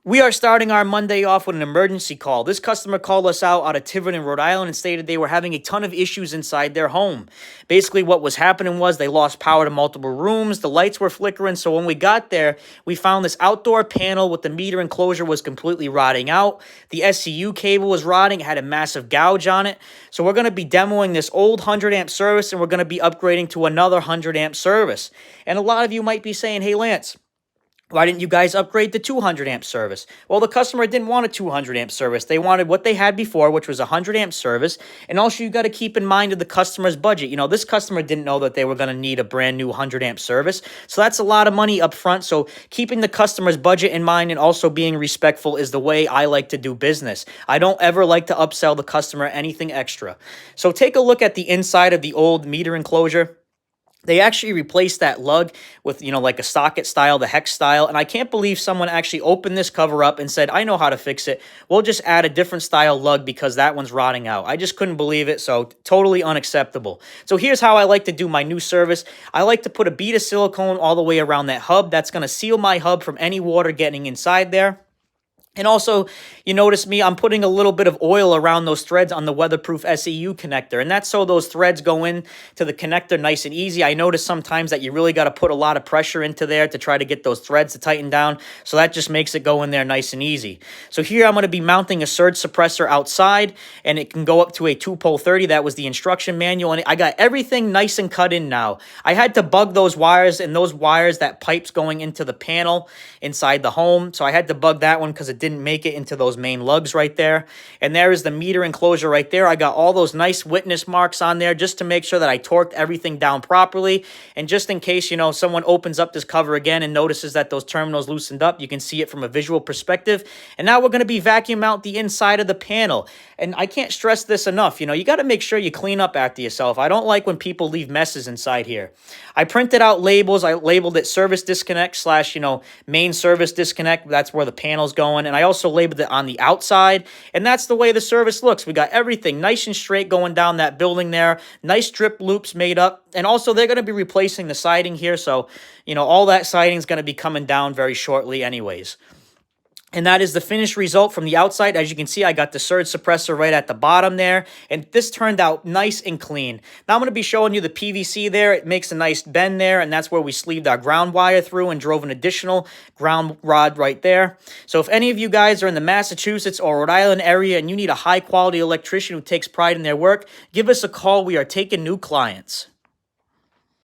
We are starting our Monday off with an emergency call. This customer called us out of Tiverton, Rhode Island, and stated they were having a ton of issues inside their home. Basically, what was happening was they lost power to multiple rooms, the lights were flickering, so when we got there, we found this outdoor panel with the meter enclosure was completely rotting out. The SCU cable was rotting, it had a massive gouge on it. So we're going to be demoing this old 100 amp service, and we're going to be upgrading to another 100 amp service. And a lot of you might be saying, hey, Lance, why didn't you guys upgrade the 200 amp service? Well, the customer didn't want a 200 amp service. They wanted what they had before, which was a 100 amp service. And also, you got to keep in mind of the customer's budget. You know, this customer didn't know that they were going to need a brand new 100 amp service. So that's a lot of money up front. So keeping the customer's budget in mind and also being respectful is the way I like to do business. I don't ever like to upsell the customer anything extra. So take a look at the inside of the old meter enclosure. They actually replaced that lug with, like a socket style, the hex style. And I can't believe someone actually opened this cover up and said, I know how to fix it. We'll just add a different style lug because that one's rotting out. I just couldn't believe it. So totally unacceptable. So here's how I like to do my new service. I like to put a bead of silicone all the way around that hub. That's going to seal my hub from any water getting inside there. And also, you notice me, I'm putting a little bit of oil around those threads on the weatherproof SEU connector. And that's so those threads go in to the connector nice and easy. I notice sometimes that you really got to put a lot of pressure into there to try to get those threads to tighten down. So that just makes it go in there nice and easy. So here I'm going to be mounting a surge suppressor outside, and it can go up to a 2-pole 30. That was the instruction manual. And I got everything nice and cut in now. I had to bug those wires, and those wires, that pipe's going into the panel inside the home. So I had to bug that one because it didn't make it into those main lugs right there. And there is the meter enclosure right there. I got all those nice witness marks on there just to make sure that I torqued everything down properly. And just in case, someone opens up this cover again and notices that those terminals loosened up, you can see it from a visual perspective. And now we're going to be vacuum out the inside of the panel. And I can't stress this enough. You got to make sure you clean up after yourself. I don't like when people leave messes inside here. I printed out labels. I labeled it service disconnect slash, main service disconnect. That's where the panel's going. And I also labeled it on the outside. And that's the way the service looks. We got everything nice and straight going down that building there. Nice strip loops made up. And also they're going to be replacing the siding here. So, all that siding is going to be coming down very shortly anyways. And that is the finished result from the outside. As you can see, I got the surge suppressor right at the bottom there. And this turned out nice and clean. Now I'm going to be showing you the PVC there. It makes a nice bend there. And that's where we sleeved our ground wire through and drove an additional ground rod right there. So if any of you guys are in the Massachusetts or Rhode Island area and you need a high quality electrician who takes pride in their work, give us a call. We are taking new clients.